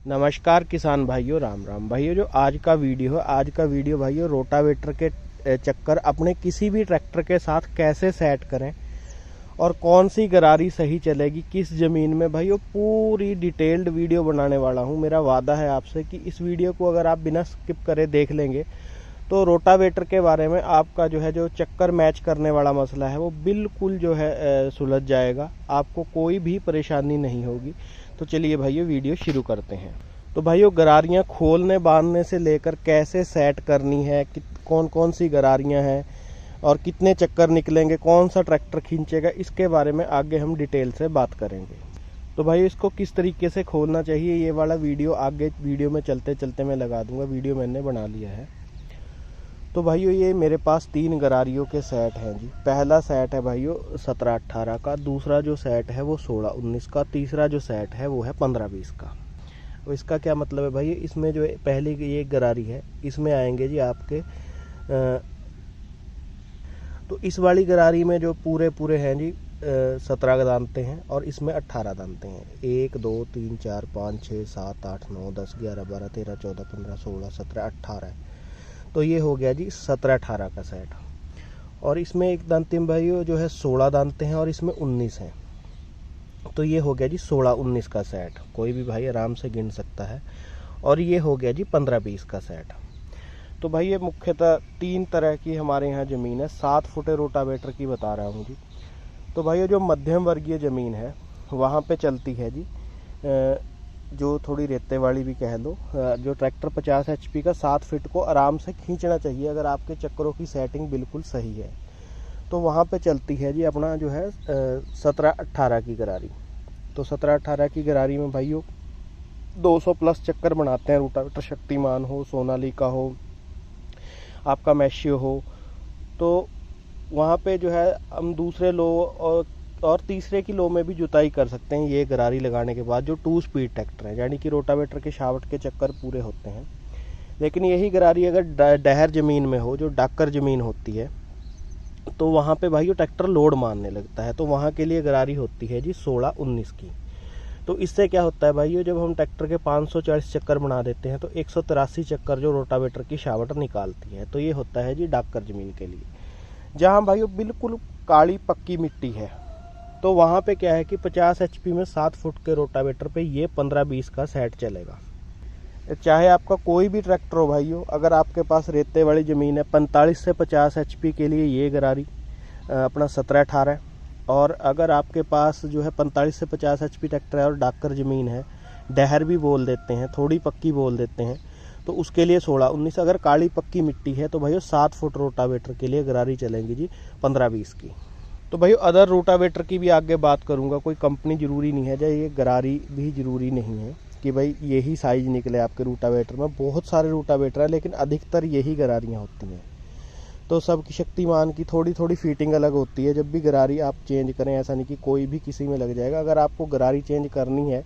नमस्कार किसान भाइयों, राम राम भाइयों। जो आज का वीडियो भाइयों रोटावेटर के चक्कर अपने किसी भी ट्रैक्टर के साथ कैसे सेट करें और कौन सी गरारी सही चलेगी किस ज़मीन में, भाइयों पूरी डिटेल्ड वीडियो बनाने वाला हूं। मेरा वादा है आपसे कि इस वीडियो को अगर आप बिना स्किप करे देख लेंगे तो रोटावेटर के बारे में आपका जो चक्कर मैच करने वाला मसला है वो बिल्कुल सुलझ जाएगा। आपको कोई भी परेशानी नहीं होगी। तो चलिए भाइयों वीडियो शुरू करते हैं। तो भाइयों गरारियां खोलने बांधने से लेकर कैसे सेट करनी है, कौन कौन सी गरारियां हैं और कितने चक्कर निकलेंगे, कौन सा ट्रैक्टर खींचेगा, इसके बारे में आगे हम डिटेल से बात करेंगे। तो भाई इसको किस तरीके से खोलना चाहिए ये वाला वीडियो आगे वीडियो में चलते चलते मैं लगा दूंगा। वीडियो मैंने बना लिया है। तो भाइयों ये मेरे पास 3 गरारियों के सेट हैं जी। पहला सेट है भाइयों 17-18 का, दूसरा जो सेट है वो 16-19 का, तीसरा जो सेट है वो है 15-20 का। तो इसका क्या मतलब है भाई, इसमें जो पहली ये गरारी है इसमें आएंगे जी आपके तो इस वाली गरारी में जो पूरे हैं जी 17 दांते हैं और इसमें 18 दांते हैं। 1 2 3 4 5 6 7 8 9 10 11 12 13 14 15 16 17 18 है। तो ये हो गया जी 17-18 का सेट। और इसमें एक दांते में भाइयों जो है 16 दांते हैं और इसमें 19 हैं। तो ये हो गया जी 16-19 का सेट। कोई भी भाई आराम से गिन सकता है। और ये हो गया जी 15-20 का सेट। तो भाई ये मुख्यतः 3 तरह की हमारे यहाँ ज़मीन है। 7 फुटे रोटावेटर की बता रहा हूँ जी। तो भाई जो मध्यम वर्गीय ज़मीन है वहाँ पे चलती है जी जो थोड़ी रेते वाली भी कह लो, जो ट्रैक्टर 50 HP का 7 फीट को आराम से खींचना चाहिए अगर आपके चक्करों की सेटिंग बिल्कुल सही है। तो वहाँ पे चलती है जी अपना जो है 17-18 की गरारी। तो 17-18 की गरारी में भाइयों 200 प्लस चक्कर बनाते हैं। रोटावेटर शक्तिमान हो, सोनालिका हो, आपका मैशियो हो। तो वहाँ पे जो है हम दूसरे लो और तीसरे की लो में भी जुताई कर सकते हैं ये गरारी लगाने के बाद, जो 2 स्पीड ट्रैक्टर है, यानी कि रोटावेटर के शावट के चक्कर पूरे होते हैं। लेकिन यही गरारी अगर डहर ज़मीन में हो, जो डाकर ज़मीन होती है, तो वहाँ पे भाई ट्रैक्टर लोड मारने लगता है। तो वहाँ के लिए गरारी होती है जी 16-19 की। तो इससे क्या होता है भाई, जब हम ट्रैक्टर के 540 चक्कर बना देते हैं तो 183 चक्कर जो रोटावेटर की शावट निकालती है। तो ये होता है जी डाकर ज़मीन के लिए। जहाँ भाई बिल्कुल काली पक्की मिट्टी है तो वहाँ पे क्या है कि 50 HP में 7 फुट के रोटावेटर पे ये 15-20 का सेट चलेगा। चाहे आपका कोई भी ट्रैक्टर हो भाइयों, अगर आपके पास रेते वाली ज़मीन है 45 से 50 HP के लिए ये गरारी अपना 17-18 है। और अगर आपके पास जो है 45 से 50 HP ट्रैक्टर है और डाकर ज़मीन है, डहर भी बोल देते हैं, थोड़ी पक्की बोल देते हैं, तो उसके लिए 16-19। अगर काली पक्की मिट्टी है तो भाइयों 7 फुट रोटावेटर के लिए गरारी चलेंगी जी 15-20 की। तो भाई अदर रोटावेटर की भी आगे बात करूंगा। कोई कंपनी ज़रूरी नहीं है, जो ये गरारी भी ज़रूरी नहीं है कि भाई यही साइज़ निकले आपके रोटावेटर में। बहुत सारे रोटावेटर है लेकिन अधिकतर यही गरारियाँ होती हैं। तो सबकी शक्तिमान की थोड़ी थोड़ी फिटिंग अलग होती है। जब भी गरारी आप चेंज करें, ऐसा नहीं कि कोई भी किसी में लग जाएगा। अगर आपको गरारी चेंज करनी है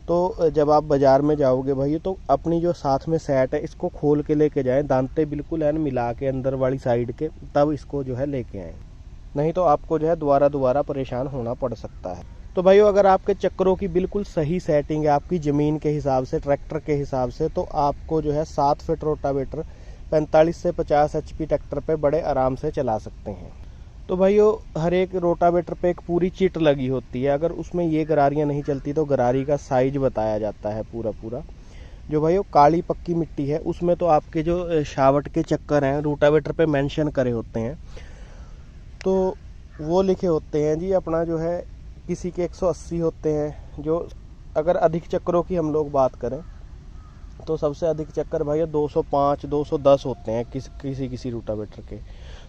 तो जब आप बाज़ार में जाओगे भाई तो अपनी जो साथ में सेट है इसको खोल के लेके जाएँ, दांते बिल्कुल है मिला के अंदर वाली साइड के, तब इसको जो है लेके आएँ। नहीं तो आपको जो है दोबारा परेशान होना पड़ सकता है। तो भाइयों अगर आपके चक्करों की बिल्कुल सही सेटिंग है आपकी ज़मीन के हिसाब से, ट्रैक्टर के हिसाब से, तो आपको जो है 7 फीट रोटावेटर 45 से 50 HP ट्रैक्टर पे बड़े आराम से चला सकते हैं। तो भाइयों हर एक रोटावेटर पे एक पूरी चिट लगी होती है। अगर उसमें ये गरारियाँ नहीं चलती तो गरारी का साइज बताया जाता है पूरा। जो भाइयों काली पक्की मिट्टी है उसमें तो आपके जो शावट के चक्कर हैं रोटावेटर पे मेंशन करे होते हैं। तो वो लिखे होते हैं जी अपना जो है किसी के 180 होते हैं। जो अगर अधिक चक्करों की हम लोग बात करें तो सबसे अधिक चक्कर भाई 205 210 होते हैं किसी रोटावेटर के।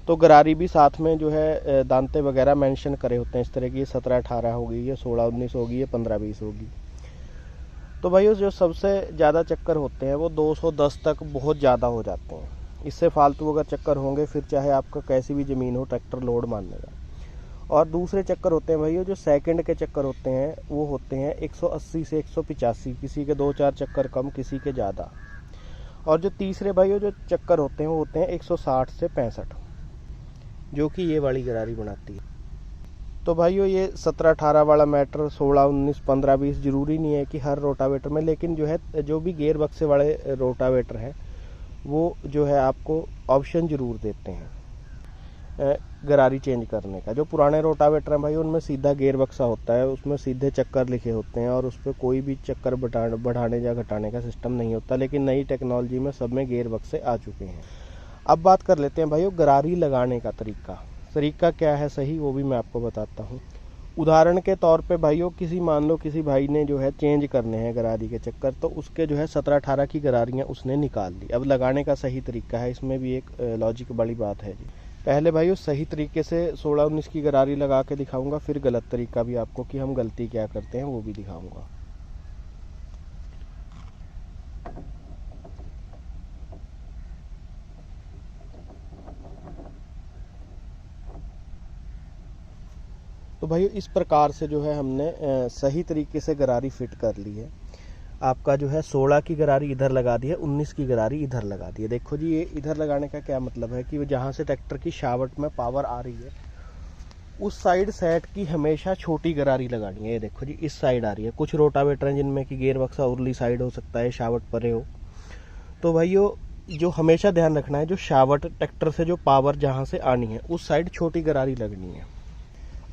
तो गरारी भी साथ में जो है दांते वगैरह मेंशन करे होते हैं इस तरह की, ये 17-18 होगी, ये 16-19 होगी, ये 15-20 होगी। तो भाई जो सबसे ज़्यादा चक्कर होते हैं वो 210 तक बहुत ज़्यादा हो जाते हैं। इससे फालतू अगर चक्कर होंगे फिर चाहे आपका कैसी भी ज़मीन हो ट्रैक्टर लोड मारनेगा। और दूसरे चक्कर होते हैं भाई जो सेकंड के चक्कर होते हैं वो होते हैं 180 से 185, किसी के 2-4 चक्कर कम, किसी के ज़्यादा। और जो तीसरे भाई जो चक्कर होते हैं वो होते हैं 160 से 65, जो कि ये वाली गरारी बनाती है। तो भाइयों ये 17-18 वाला मैटर, 16-19, 15-20 ज़रूरी नहीं है कि हर रोटावेटर में, लेकिन जो है जो भी गियर बक्से वाले रोटावेटर हैं वो जो है आपको ऑप्शन ज़रूर देते हैं गरारी चेंज करने का। जो पुराने रोटावेटर हैं भाई उनमें सीधा गियर बक्सा होता है, उसमें सीधे चक्कर लिखे होते हैं और उस पर कोई भी चक्कर बढ़ाने या घटाने का सिस्टम नहीं होता, लेकिन नई टेक्नोलॉजी में सब में गियर बक्से आ चुके हैं। अब बात कर लेते हैं भाइयों गरारी लगाने का तरीका क्या है सही, वो भी मैं आपको बताता हूँ। उदाहरण के तौर पे भाइयों मान लो किसी भाई ने जो है चेंज करने हैं गरारी के चक्कर, तो उसके जो है 17-18 की गरारियाँ उसने निकाल ली। अब लगाने का सही तरीका है, इसमें भी एक लॉजिक वाली बात है जी। पहले भाइयों सही तरीके से 16-19 की गरारी लगा के दिखाऊंगा, फिर गलत तरीका भी आपको कि हम गलती क्या करते हैं वो भी दिखाऊंगा। तो भाइयों इस प्रकार से जो है हमने सही तरीके से गरारी फिट कर ली है। आपका जो है 16 की गरारी इधर लगा दी है, 19 की गरारी इधर लगा दी है। देखो जी ये इधर लगाने का क्या मतलब है कि जहाँ से ट्रैक्टर की शावट में पावर आ रही है उस साइड सेट की हमेशा छोटी गरारी लगानी है। ये देखो जी इस साइड आ रही है। कुछ रोटावेटर हैं जिनमें कि गियर बक्सा उरली साइड हो सकता है, शावट परे हो, तो भाइयों जो हमेशा ध्यान रखना है जो शावट ट्रैक्टर से जो पावर जहाँ से आनी है उस साइड छोटी गरारी लगनी है।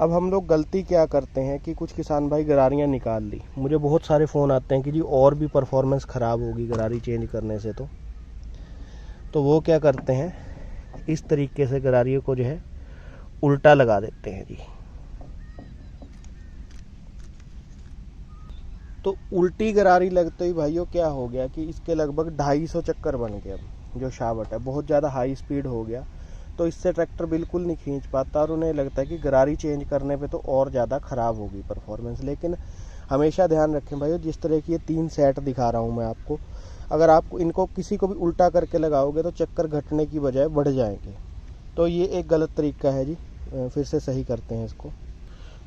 अब हम लोग गलती क्या करते हैं कि कुछ किसान भाई गरारियाँ निकाल ली, मुझे बहुत सारे फ़ोन आते हैं कि जी और भी परफॉर्मेंस ख़राब होगी गरारी चेंज करने से, तो वो क्या करते हैं इस तरीके से गरारियों को जो है उल्टा लगा देते हैं जी। तो उल्टी गरारी लगते ही भाइयों क्या हो गया कि इसके लगभग 250 चक्कर बन गए। अब जो शावट है बहुत ज़्यादा हाई स्पीड हो गया, तो इससे ट्रैक्टर बिल्कुल नहीं खींच पाता और उन्हें लगता है कि गरारी चेंज करने पे तो और ज़्यादा ख़राब होगी परफॉर्मेंस। लेकिन हमेशा ध्यान रखें भाइयों जिस तरह की ये 3 सेट दिखा रहा हूँ मैं आपको, अगर आप इनको किसी को भी उल्टा करके लगाओगे तो चक्कर घटने की बजाय बढ़ जाएंगे। तो ये एक गलत तरीका है जी, फिर से सही करते हैं इसको।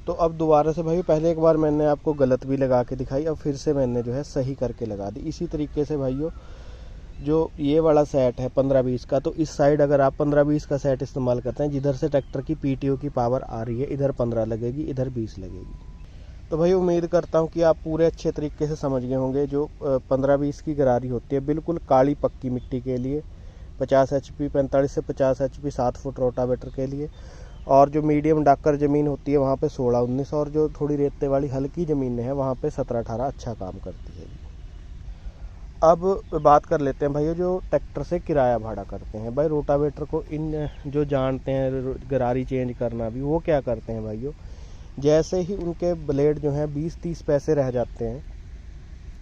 तो अब दोबारा से भाइयों पहले एक बार मैंने आपको गलत भी लगा के दिखाई, अब फिर से मैंने जो है सही करके लगा दी। इसी तरीके से भाइयों जो ये वाला सेट है 15-20 का, तो इस साइड अगर आप 15-20 का सेट इस्तेमाल करते हैं जिधर से ट्रैक्टर की पीटीओ की पावर आ रही है, इधर 15 लगेगी, इधर 20 लगेगी। तो भाई उम्मीद करता हूँ कि आप पूरे अच्छे तरीके से समझ गए होंगे। जो 15-20 की गरारी होती है बिल्कुल काली पक्की मिट्टी के लिए, 50 HP 45 से 50 HP 7 फुट रोटावेटर के लिए, और जो मीडियम डाकर ज़मीन होती है वहाँ पे 16-19, और जो थोड़ी रेते वाली हल्की ज़मीन है वहाँ पे 17-18 अच्छा काम करती है। अब बात कर लेते हैं भाइयों जो ट्रैक्टर से किराया भाड़ा करते हैं। भाई रोटावेटर को इन जो जानते हैं गरारी चेंज करना भी, वो क्या करते हैं भाइयों, जैसे ही उनके ब्लेड जो हैं 20-30 पैसे रह जाते हैं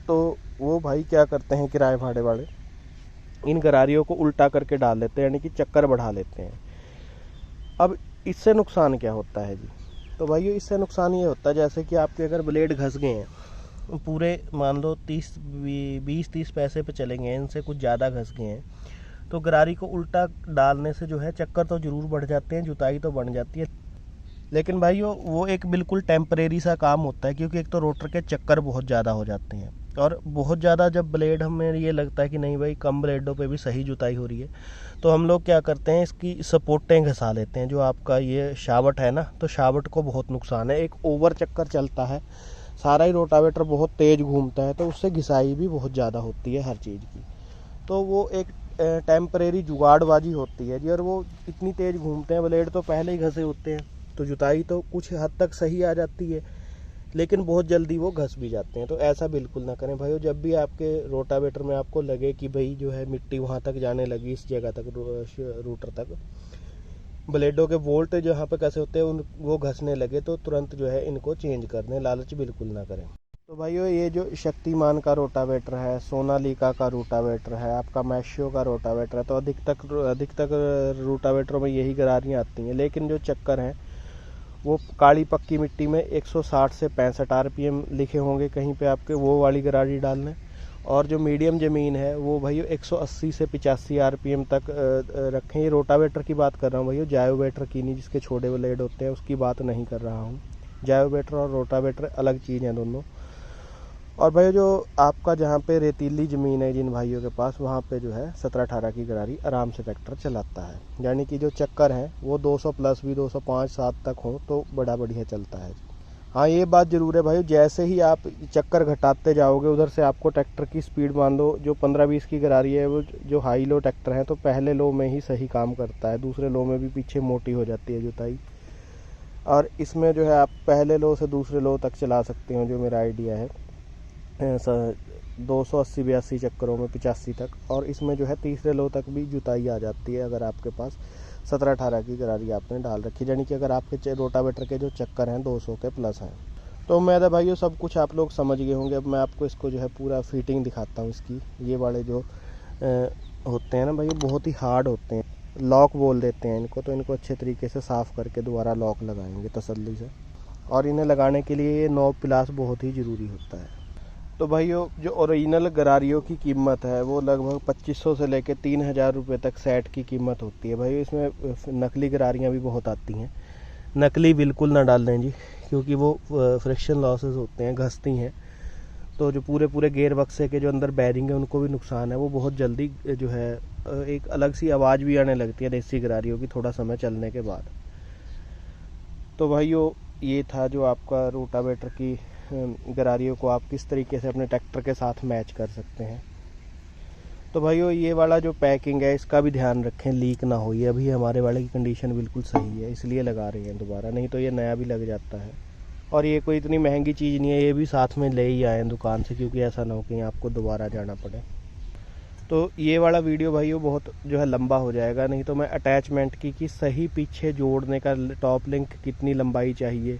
तो वो भाई क्या करते हैं किराए भाड़े वाले, इन गरारियों को उल्टा करके डाल देते हैं, यानी कि चक्कर बढ़ा लेते हैं। अब इससे नुकसान क्या होता है जी, तो भाइयों इससे नुकसान ये होता है जैसे कि आपके अगर ब्लेड घस गए हैं पूरे, मान लो 20-30 पैसे पे चलेंगे, इनसे कुछ ज़्यादा घस गए हैं, तो गरारी को उल्टा डालने से जो है चक्कर तो ज़रूर बढ़ जाते हैं, जुताई तो बन जाती है, लेकिन भाइयों वो एक बिल्कुल टेम्परेरी सा काम होता है, क्योंकि एक तो रोटर के चक्कर बहुत ज़्यादा हो जाते हैं, और बहुत ज़्यादा जब ब्लेड हमें ये लगता है कि नहीं भाई कम ब्लेडों पे भी सही जुताई हो रही है, तो हम लोग क्या करते हैं इसकी सपोर्टें घसा लेते हैं। जो आपका ये शावट है ना, तो शावट को बहुत नुकसान है, एक ओवर चक्कर चलता है, सारा ही रोटावेटर बहुत तेज़ घूमता है, तो उससे घिसाई भी बहुत ज़्यादा होती है हर चीज़ की। तो वो एक टेम्परेरी जुगाड़बाजी होती है जी, और वो इतनी तेज़ घूमते हैं, ब्लेड तो पहले ही घसे होते हैं, तो जुताई तो कुछ हद तक सही आ जाती है, लेकिन बहुत जल्दी वो घस भी जाते हैं। तो ऐसा बिल्कुल ना करें भाइयों। जब भी आपके रोटावेटर में आपको लगे कि भाई जो है मिट्टी वहाँ तक जाने लगी, इस जगह तक रूटर तक, ब्लेडों के वोल्ट जहाँ पे कैसे होते हैं वो घसने लगे, तो तुरंत जो है इनको चेंज कर दें, लालच बिल्कुल ना करें। तो भाइयों ये जो शक्तिमान का रोटावेटर है, सोनालिका का रोटावेटर है, आपका मैशियो का रोटावेटर है, तो अधिकतर रोटावेटरों में यही गरारियाँ आती हैं, लेकिन जो चक्कर हैं वो काली पक्की मिट्टी में 160 से 65 RPM लिखे होंगे कहीं पे आपके, वो वाली गरारी डाल लें। और जो मीडियम ज़मीन है वो भाइयों 180 से 85 RPM तक रखें। ये रोटावेटर की बात कर रहा हूँ भाइयों, जायोवेटर की नहीं, जिसके छोटे ब्लेड होते हैं उसकी बात नहीं कर रहा हूँ। जायोवेटर और रोटावेटर अलग चीज़ हैं दोनों। और भाई जो आपका जहाँ पे रेतीली ज़मीन है जिन भाइयों के पास, वहाँ पे जो है 17-18 की गरारी आराम से ट्रैक्टर चलाता है। यानी कि जो चक्कर हैं वो 200 प्लस भी 205-7 तक हो तो बड़ा बढ़िया चलता है। हाँ, ये बात ज़रूर है भाई, जैसे ही आप चक्कर घटाते जाओगे उधर से आपको ट्रैक्टर की स्पीड, मान लो जो 15-20 की गरारी है वो जो हाई लो ट्रैक्टर है तो पहले लो में ही सही काम करता है, दूसरे लो में भी पीछे मोटी हो जाती है जुताई। और इसमें जो है आप पहले लो से दूसरे लो तक चला सकते हो, जो मेरा आइडिया है 280-82 चक्करों में 85 तक। और इसमें जो है तीसरे लो तक भी जुताई आ जाती है अगर आपके पास 17-18 की गरारी आपने डाल रखी, यानी कि अगर आपके रोटावेटर के जो चक्कर हैं 200 के प्लस हैं। तो मेरे भाइयों सब कुछ आप लोग समझ गए होंगे। अब मैं आपको इसको जो है पूरा फिटिंग दिखाता हूँ इसकी। ये वाले जो होते हैं ना भाई, बहुत ही हार्ड होते हैं, लॉक बोल देते हैं इनको, तो इनको अच्छे तरीके से साफ़ करके दोबारा लॉक लगाएंगे तसल्ली से। और इन्हें लगाने के लिए ये नॉब प्लास बहुत ही ज़रूरी होता है। तो भाइयों जो ओरिजिनल गरारियों की कीमत है वो लगभग 2500 से लेकर 3000 रुपये तक सेट की कीमत होती है भाई। इसमें नकली गरारियाँ भी बहुत आती हैं, नकली बिल्कुल ना डालें जी, क्योंकि वो फ्रिक्शन लॉसेस होते हैं, घसती हैं, तो जो पूरे गेयर बक्से के जो अंदर बैरिंग है उनको भी नुकसान है। वो बहुत जल्दी जो है एक अलग सी आवाज़ भी आने लगती है देसी गरारियों की थोड़ा समय चलने के बाद। तो भाइयों ये था जो आपका रोटावेटर की गरारियों को आप किस तरीके से अपने ट्रैक्टर के साथ मैच कर सकते हैं। तो भाइयों ये वाला जो पैकिंग है इसका भी ध्यान रखें, लीक ना हो। ये अभी हमारे वाले की कंडीशन बिल्कुल सही है, इसलिए लगा रहे हैं दोबारा, नहीं तो ये नया भी लग जाता है। और ये कोई इतनी महंगी चीज़ नहीं है, ये भी साथ में ले ही आए दुकान से, क्योंकि ऐसा ना हो कि आपको दोबारा जाना पड़े। तो ये वाला वीडियो भाइयों बहुत जो है लंबा हो जाएगा, नहीं तो मैं अटैचमेंट की सही पीछे जोड़ने का टॉप लिंक कितनी लंबाई चाहिए,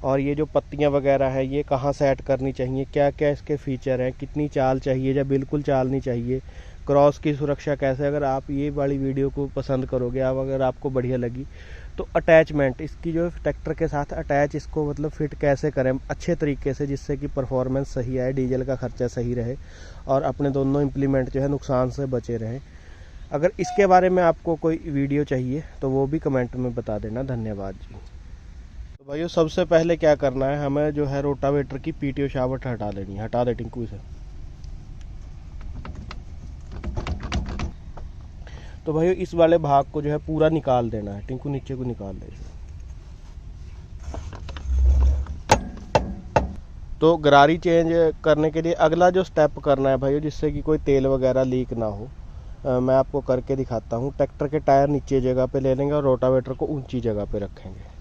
और ये जो पत्तियां वगैरह है ये कहाँ सेट करनी चाहिए, क्या क्या इसके फीचर हैं, कितनी चाल चाहिए या बिल्कुल चाल नहीं चाहिए, क्रॉस की सुरक्षा कैसे, अगर आप ये वाली वीडियो को पसंद करोगे, आप अगर आपको बढ़िया लगी तो अटैचमेंट इसकी जो ट्रैक्टर के साथ अटैच इसको मतलब फिट कैसे करें अच्छे तरीके से, जिससे कि परफॉर्मेंस सही आए, डीजल का खर्चा सही रहे और अपने दोनों इम्प्लीमेंट जो है नुकसान से बचे रहें। अगर इसके बारे में आपको कोई वीडियो चाहिए तो वो भी कमेंट में बता देना। धन्यवाद जी। तो भाइयों सबसे पहले क्या करना है, हमें जो है रोटावेटर की पीटीओ शाफ्ट हटा लेनी है। हटा दे टिंकू से। तो भाइयों इस वाले भाग को जो है पूरा निकाल देना है। टिंकू नीचे को निकाल दे। तो गरारी चेंज करने के लिए अगला जो स्टेप करना है भाइयों, जिससे कि कोई तेल वगैरह लीक ना हो, मैं आपको करके दिखाता हूँ। ट्रैक्टर के टायर नीचे जगह पे ले लेंगे और रोटावेटर को ऊंची जगह पे रखेंगे।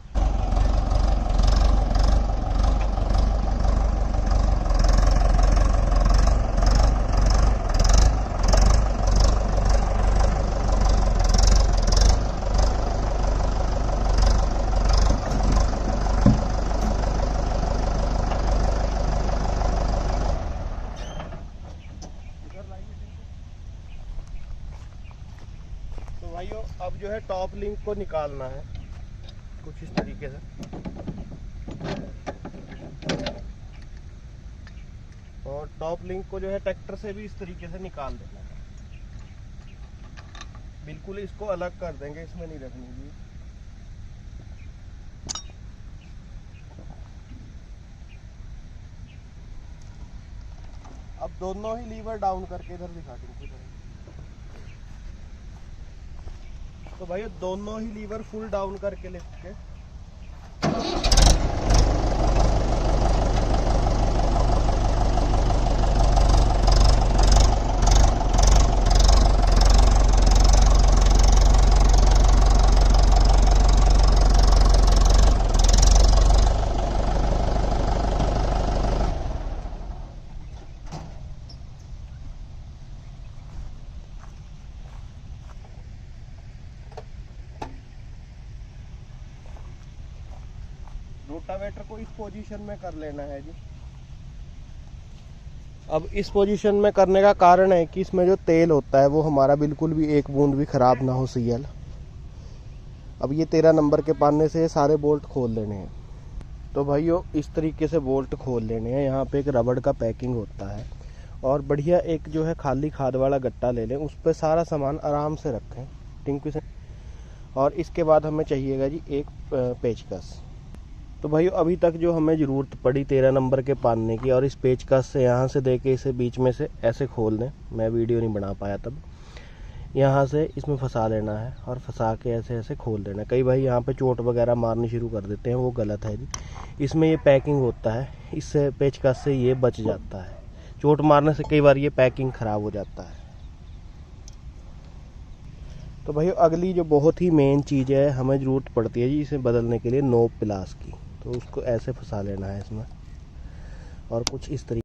तो भाइयों अब जो है टॉप लिंक को निकालना है कुछ इस तरीके से, और टॉप लिंक को जो है ट्रैक्टर से भी इस तरीके से निकाल देना है। बिल्कुल इसको अलग कर देंगे, इसमें नहीं रखनी है। अब दोनों ही लीवर डाउन करके इधर दिखा देंगे। तो भाई दोनों ही लीवर फुल डाउन करके लेके रोटावेटर को इस पोजीशन में कर लेना है जी। अब इस पोजीशन में करने का कारण है कि इसमें जो तेल होता है वो हमारा बिल्कुल भी एक बूंद भी खराब ना हो सीएल। अब ये 13 नंबर के पाने से सारे बोल्ट खोल लेने हैं। तो भाइयों इस तरीके से बोल्ट खोल लेने हैं। यहाँ पे एक रबड़ का पैकिंग होता है और बढ़िया एक जो है खाली खाद वाला गट्टा ले लें, उस पर सारा सामान आराम से रखें टिंकू से। और इसके बाद हमें चाहिएगा जी एक पेचकस। तो भाई अभी तक जो हमें ज़रूरत पड़ी 13 नंबर के पानने की, और इस पेचकस से यहाँ से दे के इसे बीच में से ऐसे खोल दें, मैं वीडियो नहीं बना पाया तब, यहाँ से इसमें फंसा लेना है और फंसा के ऐसे ऐसे खोल देना। कई भाई यहाँ पे चोट वगैरह मारनी शुरू कर देते हैं, वो गलत है जी। इसमें ये पैकिंग होता है, इससे पेचकस से ये बच जाता है। चोट मारने से कई बार ये पैकिंग ख़राब हो जाता है। तो भाई अगली जो बहुत ही मेन चीज़ है, हमें ज़रूरत पड़ती है जी इसे बदलने के लिए, नोब प्लास की। तो उसको ऐसे फंसा लेना है इसमें, और कुछ इस तरीके